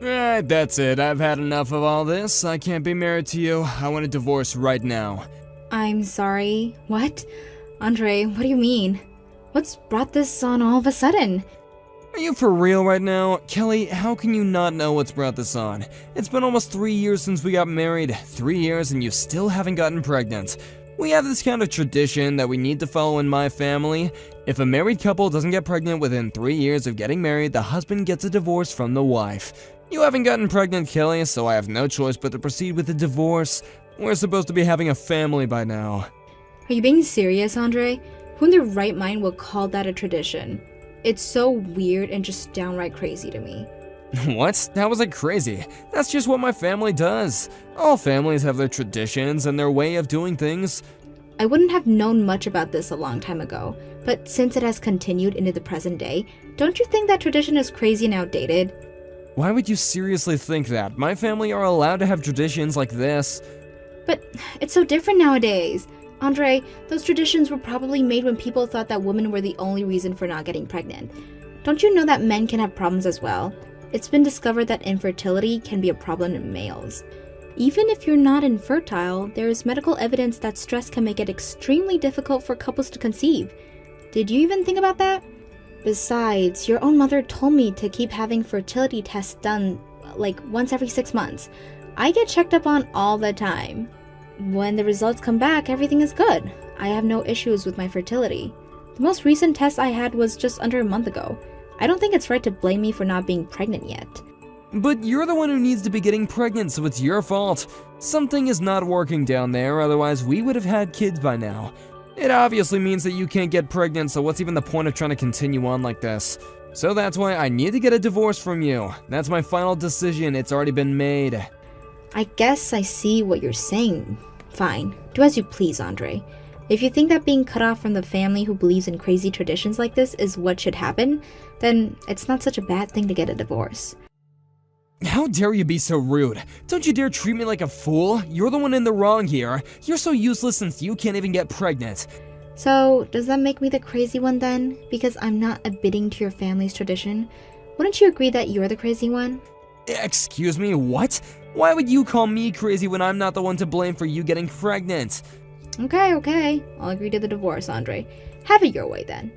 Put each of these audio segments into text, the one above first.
Right, that's it. I've had enough of all this. I can't be married to you. I want a divorce right now. I'm sorry. What? Andre, what do you mean? What's brought this on all of a sudden? Are you for real right now? Kelly, how can you not know what's brought this on? It's been almost 3 years since we got married. 3 years and you still haven't gotten pregnant. We have this kind of tradition that we need to follow in my family. If a married couple doesn't get pregnant within 3 years of getting married, the husband gets a divorce from the wife. You haven't gotten pregnant, Kelly, so I have no choice but to proceed with the divorce. We're supposed to be having a family by now. Are you being serious, Andre? Who in their right mind will call that a tradition? It's so weird and just downright crazy to me. What? That wasn't crazy. That's just what my family does. All families have their traditions and their way of doing things. I wouldn't have known much about this a long time ago, but since it has continued into the present day, don't you think that tradition is crazy and outdated? Why would you seriously think that? My family are allowed to have traditions like this. But it's so different nowadays. Andre, those traditions were probably made when people thought that women were the only reason for not getting pregnant. Don't you know that men can have problems as well? It's been discovered that infertility can be a problem in males. Even if you're not infertile, there is medical evidence that stress can make it extremely difficult for couples to conceive. Did you even think about that? Besides, your own mother told me to keep having fertility tests done like once every 6 months. I get checked up on all the time. When the results come back, everything is good. I have no issues with my fertility. The most recent test I had was just under a month ago. I don't think it's right to blame me for not being pregnant yet. But you're the one who needs to be getting pregnant, so it's your fault. Something is not working down there, otherwise we would have had kids by now. It obviously means that you can't get pregnant, so what's even the point of trying to continue on like this? So that's why I need to get a divorce from you. That's my final decision, it's already been made. I guess I see what you're saying. Fine, do as you please, Andre. If you think that being cut off from the family who believes in crazy traditions like this is what should happen, then it's not such a bad thing to get a divorce. How dare you be so rude? Don't you dare treat me like a fool. You're the one in the wrong here. You're so useless since you can't even get pregnant. So, does that make me the crazy one then? Because I'm not abiding to your family's tradition? Wouldn't you agree that you're the crazy one? Excuse me, what? Why would you call me crazy when I'm not the one to blame for you getting pregnant? Okay. I'll agree to the divorce, Andre. Have it your way then.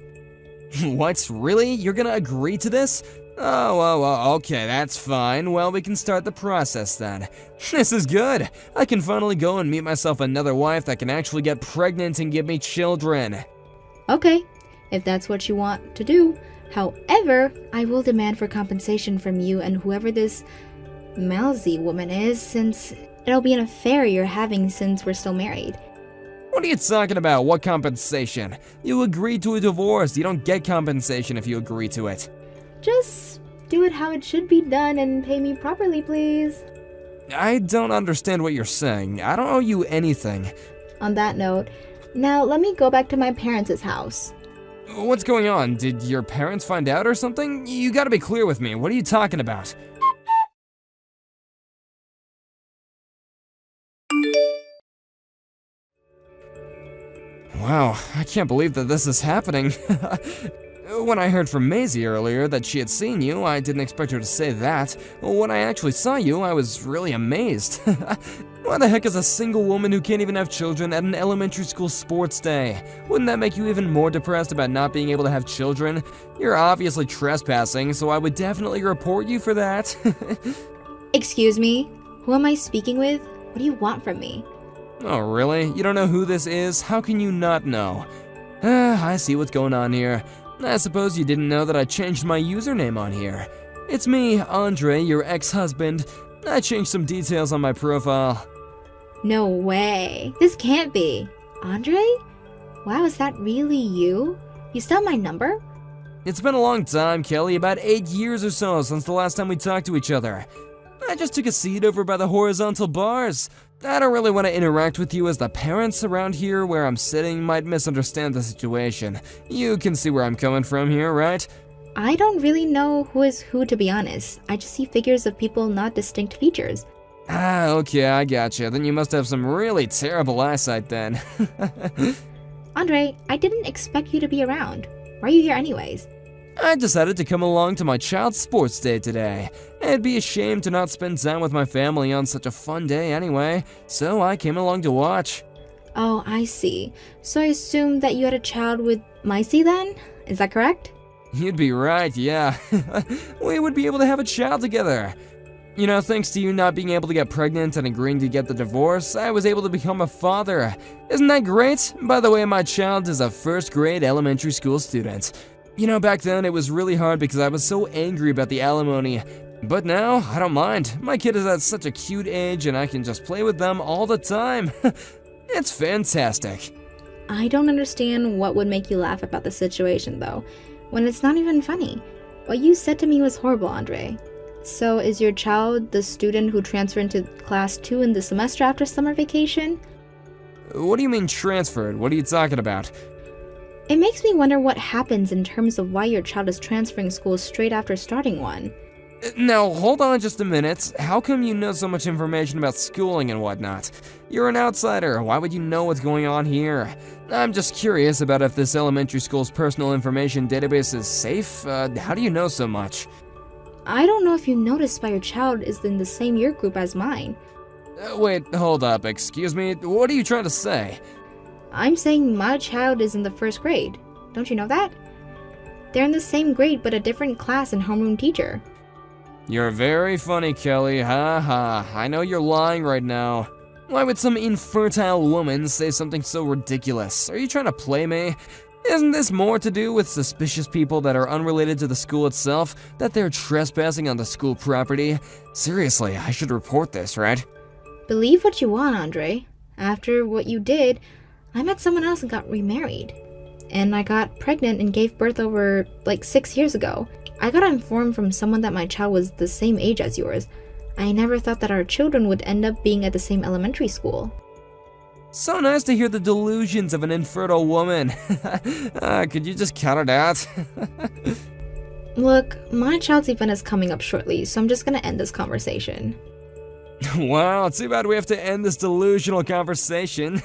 What? Really? You're gonna agree to this? Oh, okay, that's fine. Well, we can start the process then. This is good. I can finally go and meet myself another wife that can actually get pregnant and give me children. Okay, if that's what you want to do. However, I will demand for compensation from you and whoever this Mousy woman is, since it'll be an affair you're having since we're still married. What are you talking about? What compensation? You agreed to a divorce. You don't get compensation if you agree to it. Just do it how it should be done and pay me properly, please. I don't understand what you're saying. I don't owe you anything. On that note, now let me go back to my parents' house. What's going on? Did your parents find out or something? You gotta be clear with me. What are you talking about? Wow, I can't believe that this is happening. When I heard from Maisie earlier that she had seen you, I didn't expect her to say that. When I actually saw you, I was really amazed. Why the heck is a single woman who can't even have children at an elementary school sports day? Wouldn't that make you even more depressed about not being able to have children? You're obviously trespassing, so I would definitely report you for that. Excuse me? Who am I speaking with? What do you want from me? Oh, really? You don't know who this is? How can you not know? I see what's going on here. I suppose you didn't know that I changed my username on here. It's me, Andre, your ex-husband. I changed some details on my profile. No way. This can't be. Andre? Wow, is that really you? You still have my number? It's been a long time, Kelly, about 8 years or so since the last time we talked to each other. I just took a seat over by the horizontal bars. I don't really want to interact with you as the parents around here where I'm sitting might misunderstand the situation. You can see where I'm coming from here, right? I don't really know who is who, to be honest. I just see figures of people, not distinct features. Ah, okay, I gotcha. Then you must have some really terrible eyesight then. Andre, I didn't expect you to be around. Why are you here anyways? I decided to come along to my child's sports day today. It'd be a shame to not spend time with my family on such a fun day anyway, so I came along to watch. Oh, I see. So I assume that you had a child with Maisie then? Is that correct? You'd be right, yeah. We would be able to have a child together. You know, thanks to you not being able to get pregnant and agreeing to get the divorce, I was able to become a father. Isn't that great? By the way, my child is a first-grade elementary school student. You know, back then it was really hard because I was so angry about the alimony. But now, I don't mind. My kid is at such a cute age and I can just play with them all the time. It's fantastic. I don't understand what would make you laugh about the situation, though, when it's not even funny. What you said to me was horrible, Andre. So is your child the student who transferred into class 2 in the semester after summer vacation? What do you mean transferred? What are you talking about? It makes me wonder what happens in terms of why your child is transferring schools straight after starting one. Now, hold on just a minute. How come you know so much information about schooling and whatnot? You're an outsider. Why would you know what's going on here? I'm just curious about if this elementary school's personal information database is safe. How do you know so much? I don't know if you noticed, but your child is in the same year group as mine. Wait, hold up. Excuse me. What are you trying to say? I'm saying my child is in the first grade. Don't you know that? They're in the same grade but a different class and homeroom teacher. You're very funny, Kelly. Ha ha. I know you're lying right now. Why would some infertile woman say something so ridiculous? Are you trying to play me? Isn't this more to do with suspicious people that are unrelated to the school itself, that they're trespassing on the school property? Seriously, I should report this, right? Believe what you want, Andre. After what you did, I met someone else and got remarried. And I got pregnant and gave birth over, 6 years ago. I got informed from someone that my child was the same age as yours. I never thought that our children would end up being at the same elementary school. So nice to hear the delusions of an infertile woman. Could you just cut it out? Look, my child's event is coming up shortly, so I'm just gonna end this conversation. Wow, too bad we have to end this delusional conversation.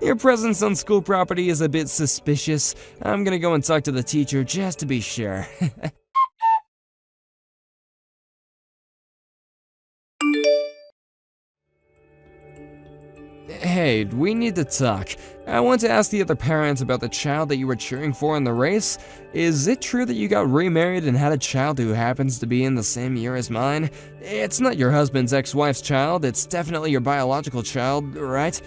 Your presence on school property is a bit suspicious. I'm gonna go and talk to the teacher just to be sure. Hey, we need to talk. I want to ask the other parents about the child that you were cheering for in the race. Is it true that you got remarried and had a child who happens to be in the same year as mine? It's not your husband's ex-wife's child, it's definitely your biological child, right?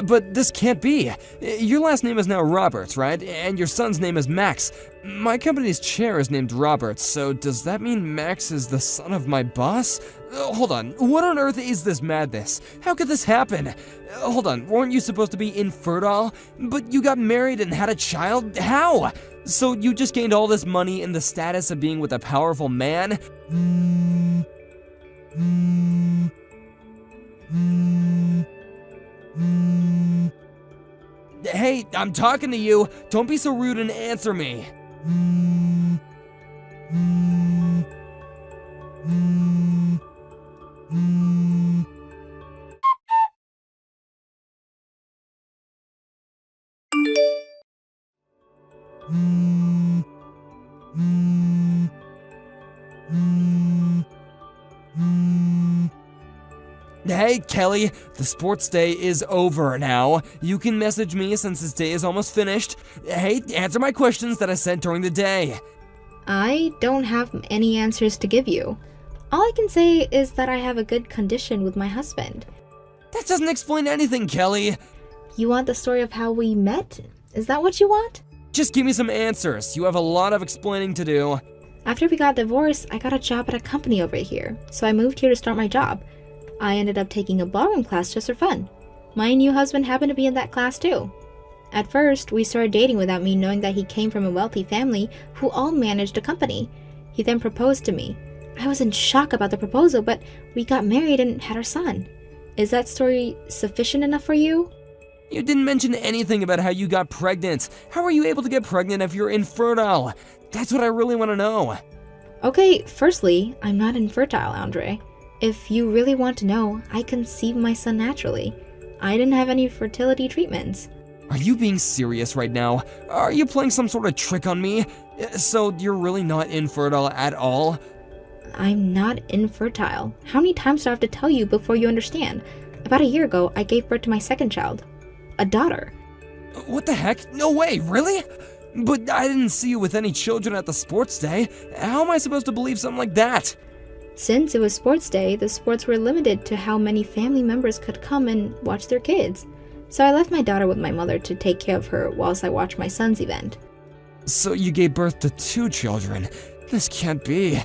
But this can't be. Your last name is now Roberts, right? And your son's name is Max. My company's chair is named Roberts, so does that mean Max is the son of my boss? Hold on, what on earth is this madness? How could this happen? Hold on, weren't you supposed to be infertile? But you got married and had a child? How? So you just gained all this money and the status of being with a powerful man? Hey, I'm talking to you. Don't be so rude and answer me. Hey, Kelly, the sports day is over now. You can message me since this day is almost finished. Hey, answer my questions that I sent during the day. I don't have any answers to give you. All I can say is that I have a good condition with my husband. That doesn't explain anything, Kelly. You want the story of how we met? Is that what you want? Just give me some answers. You have a lot of explaining to do. After we got divorced, I got a job at a company over here, so I moved here to start my job. I ended up taking a ballroom class just for fun. My new husband happened to be in that class too. At first, we started dating without me knowing that he came from a wealthy family who all managed a company. He then proposed to me. I was in shock about the proposal, but we got married and had our son. Is that story sufficient enough for you? You didn't mention anything about how you got pregnant. How are you able to get pregnant if you're infertile? That's what I really want to know. Okay, firstly, I'm not infertile, Andre. If you really want to know, I conceived my son naturally. I didn't have any fertility treatments. Are you being serious right now? Are you playing some sort of trick on me? So you're really not infertile at all? I'm not infertile. How many times do I have to tell you before you understand? About a year ago, I gave birth to my second child. A daughter. What the heck? No way, really? But I didn't see you with any children at the sports day. How am I supposed to believe something like that? Since it was sports day, the sports were limited to how many family members could come and watch their kids. So I left my daughter with my mother to take care of her whilst I watched my son's event. So you gave birth to 2 children. This can't be.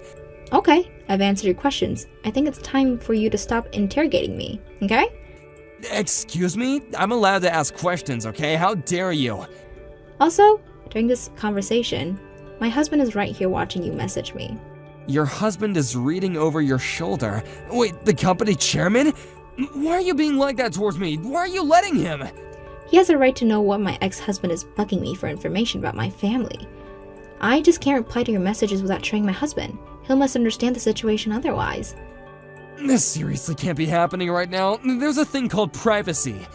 Okay, I've answered your questions. I think it's time for you to stop interrogating me, okay? Excuse me? I'm allowed to ask questions, okay? How dare you? Also, during this conversation, my husband is right here watching you message me. Your husband is reading over your shoulder. Wait, the company chairman? Why are you being like that towards me? Why are you letting him? He has a right to know what my ex-husband is bugging me for information about my family. I just can't reply to your messages without showing my husband. He'll misunderstand the situation otherwise. This seriously can't be happening right now. There's a thing called privacy.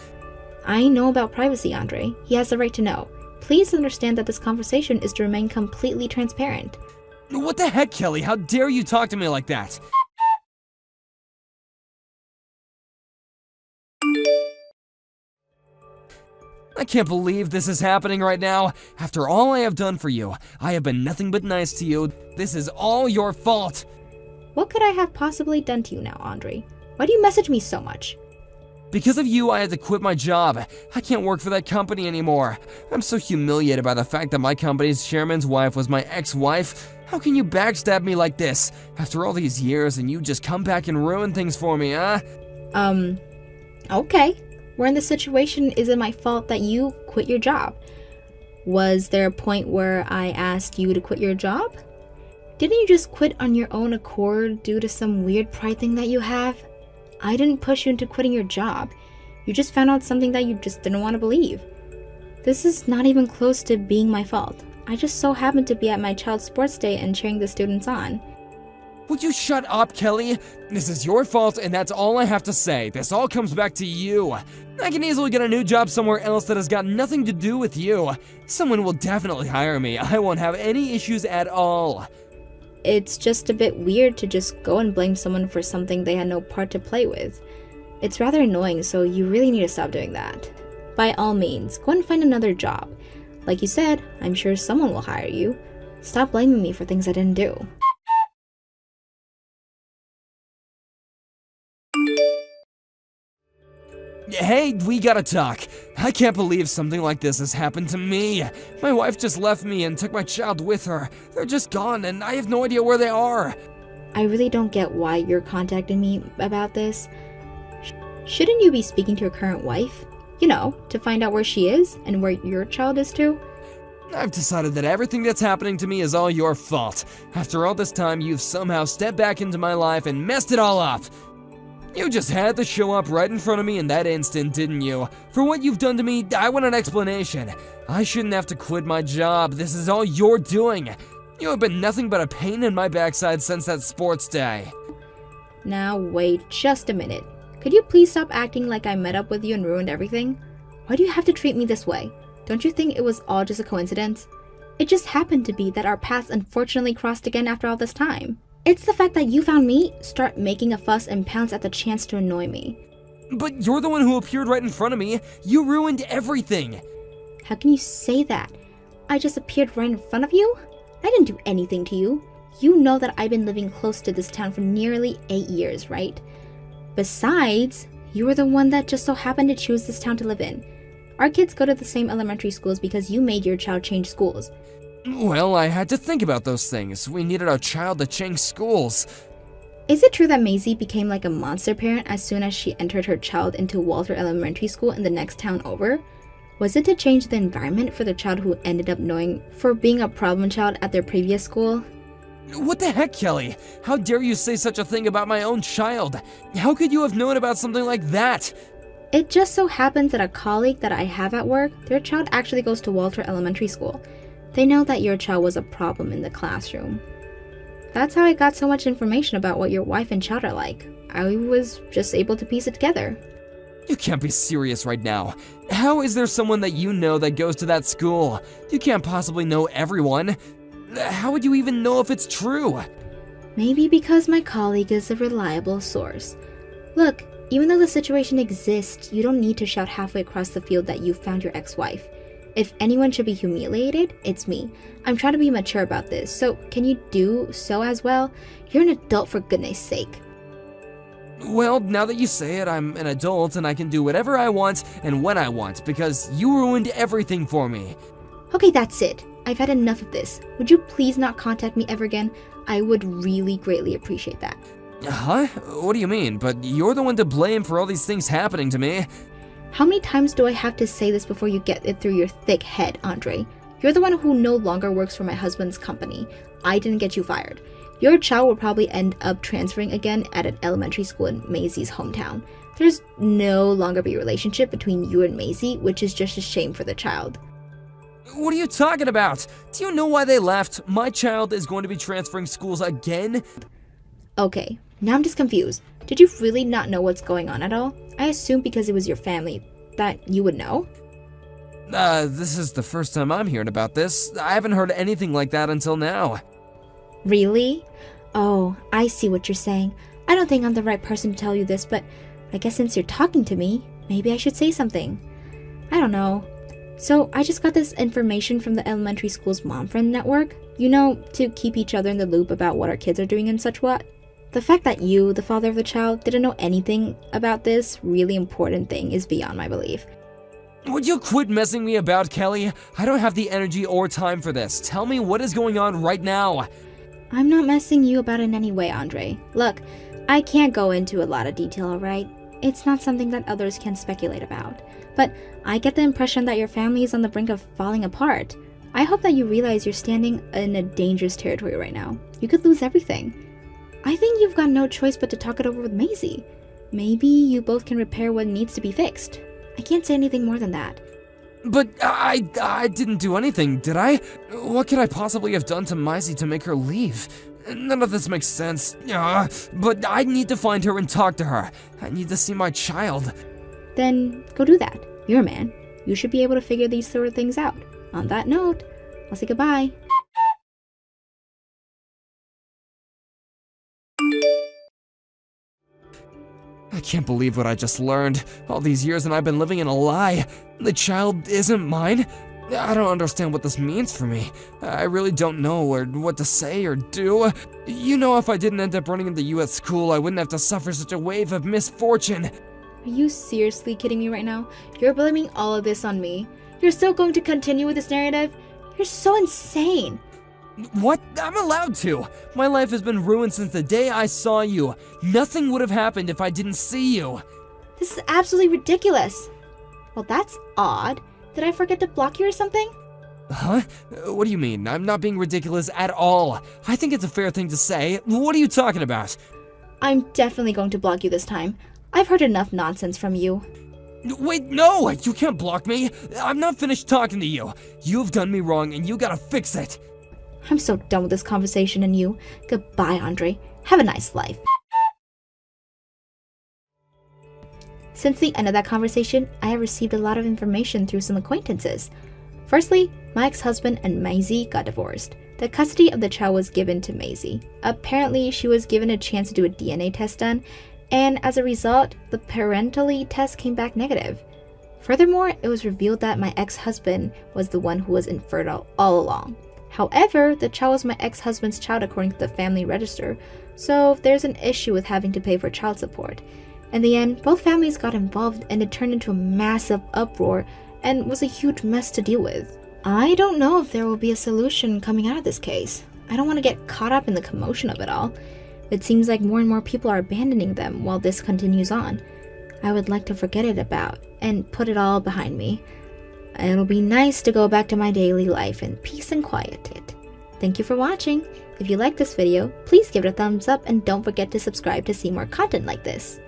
I know about privacy, Andre. He has the right to know. Please understand that this conversation is to remain completely transparent. What the heck, Kelly? How dare you talk to me like that? I can't believe this is happening right now. After all I have done for you, I have been nothing but nice to you. This is all your fault. What could I have possibly done to you now, Andre? Why do you message me so much? Because of you, I had to quit my job. I can't work for that company anymore. I'm so humiliated by the fact that my company's chairman's wife was my ex-wife. How can you backstab me like this? After all these years, and you just come back and ruin things for me, huh? Okay. We're in this situation. Is it my fault that you quit your job? Was there a point where I asked you to quit your job? Didn't you just quit on your own accord due to some weird pride thing that you have? I didn't push you into quitting your job. You just found out something that you just didn't want to believe. This is not even close to being my fault. I just so happened to be at my child's sports day and cheering the students on. Would you shut up, Kelly? This is your fault, and that's all I have to say. This all comes back to you. I can easily get a new job somewhere else that has got nothing to do with you. Someone will definitely hire me. I won't have any issues at all. It's just a bit weird to just go and blame someone for something they had no part to play with. It's rather annoying, so you really need to stop doing that. By all means, go and find another job. Like you said, I'm sure someone will hire you. Stop blaming me for things I didn't do. Hey, we gotta talk. I can't believe something like this has happened to me. My wife just left me and took my child with her. They're just gone, and I have no idea where they are. I really don't get why you're contacting me about this. Shouldn't you be speaking to your current wife? You know, to find out where she is and where your child is too? I've decided that everything that's happening to me is all your fault. After all this time, you've somehow stepped back into my life and messed it all up. You just had to show up right in front of me in that instant, didn't you? For what you've done to me, I want an explanation. I shouldn't have to quit my job. This is all you're doing. You have been nothing but a pain in my backside since that sports day. Now wait just a minute. Could you please stop acting like I met up with you and ruined everything? Why do you have to treat me this way? Don't you think it was all just a coincidence? It just happened to be that our paths unfortunately crossed again after all this time. It's the fact that you found me, start making a fuss and pounce at the chance to annoy me. But you're the one who appeared right in front of me. You ruined everything. How can you say that? I just appeared right in front of you? I didn't do anything to you. You know that I've been living close to this town for nearly 8 years, right? Besides, you were the one that just so happened to choose this town to live in. Our kids go to the same elementary schools because you made your child change schools. Well, I had to think about those things. We needed our child to change schools. Is it true that Maisie became like a monster parent as soon as she entered her child into Walter Elementary School in the next town over? Was it to change the environment for the child who ended up knowing for being a problem child at their previous school? What the heck, Kelly? How dare you say such a thing about my own child? How could you have known about something like that? It just so happens that a colleague that I have at work, their child actually goes to Walter Elementary School. They know that your child was a problem in the classroom. That's how I got so much information about what your wife and child are like. I was just able to piece it together. You can't be serious right now. How is there someone that you know that goes to that school? You can't possibly know everyone. How would you even know if it's true? Maybe because my colleague is a reliable source. Look, even though the situation exists, you don't need to shout halfway across the field that you found your ex-wife. If anyone should be humiliated, it's me. I'm trying to be mature about this, so can you do so as well? You're an adult, for goodness sake. Well, now that you say it, I'm an adult and I can do whatever I want and when I want because you ruined everything for me. Okay, that's it. I've had enough of this. Would you please not contact me ever again? I would really greatly appreciate that. Huh? What do you mean? But you're the one to blame for all these things happening to me. How many times do I have to say this before you get it through your thick head, Andre? You're the one who no longer works for my husband's company. I didn't get you fired. Your child will probably end up transferring again at an elementary school in Maisie's hometown. There's no longer be a relationship between you and Maisie, which is just a shame for the child. What are you talking about? Do you know why they left? My child is going to be transferring schools again? Okay, now I'm just confused. Did you really not know what's going on at all? I assumed because it was your family that you would know. This is the first time I'm hearing about this. I haven't heard anything like that until now. Really? Oh, I see what you're saying. I don't think I'm the right person to tell you this, but I guess since you're talking to me, maybe I should say something. I don't know. So I just got this information from the elementary school's mom friend network. You know, to keep each other in the loop about what our kids are doing and such what. The fact that you, the father of the child, didn't know anything about this really important thing is beyond my belief. Would you quit messing me about, Kelly? I don't have the energy or time for this. Tell me what is going on right now. I'm not messing you about in any way, Andre. Look, I can't go into a lot of detail, alright? It's not something that others can speculate about. But I get the impression that your family is on the brink of falling apart. I hope that you realize you're standing in a dangerous territory right now. You could lose everything. I think you've got no choice but to talk it over with Maisie. Maybe you both can repair what needs to be fixed. I can't say anything more than that. But I didn't do anything, did I? What could I possibly have done to Maisie to make her leave? None of this makes sense. But I need to find her and talk to her. I need to see my child. Then go do that. You're a man. You should be able to figure these sort of things out. On that note, I'll say goodbye. I can't believe what I just learned. All these years and I've been living in a lie. The child isn't mine. I don't understand what this means for me. I really don't know what to say or do. You know, if I didn't end up running into you at school, I wouldn't have to suffer such a wave of misfortune. Are you seriously kidding me right now? You're blaming all of this on me. You're still going to continue with this narrative? You're so insane. What? I'm allowed to. My life has been ruined since the day I saw you. Nothing would have happened if I didn't see you. This is absolutely ridiculous. Well, that's odd. Did I forget to block you or something? Huh? What do you mean? I'm not being ridiculous at all. I think it's a fair thing to say. What are you talking about? I'm definitely going to block you this time. I've heard enough nonsense from you. Wait, no! You can't block me! I'm not finished talking to you. You've done me wrong and you gotta fix it. I'm so done with this conversation and you. Goodbye, Andre. Have a nice life. Since the end of that conversation, I have received a lot of information through some acquaintances. Firstly, my ex-husband and Maisie got divorced. The custody of the child was given to Maisie. Apparently, she was given a chance to do a DNA test done, and as a result, the parentality test came back negative. Furthermore, it was revealed that my ex-husband was the one who was infertile all along. However, the child was my ex-husband's child according to the family register, so there's an issue with having to pay for child support. In the end, both families got involved and it turned into a massive uproar and was a huge mess to deal with. I don't know if there will be a solution coming out of this case. I don't want to get caught up in the commotion of it all. It seems like more and more people are abandoning them while this continues on. I would like to forget it about and put it all behind me. It'll be nice to go back to my daily life in peace and quiet. Thank you for watching. If you like this video, please give it a thumbs up and don't forget to subscribe to see more content like this.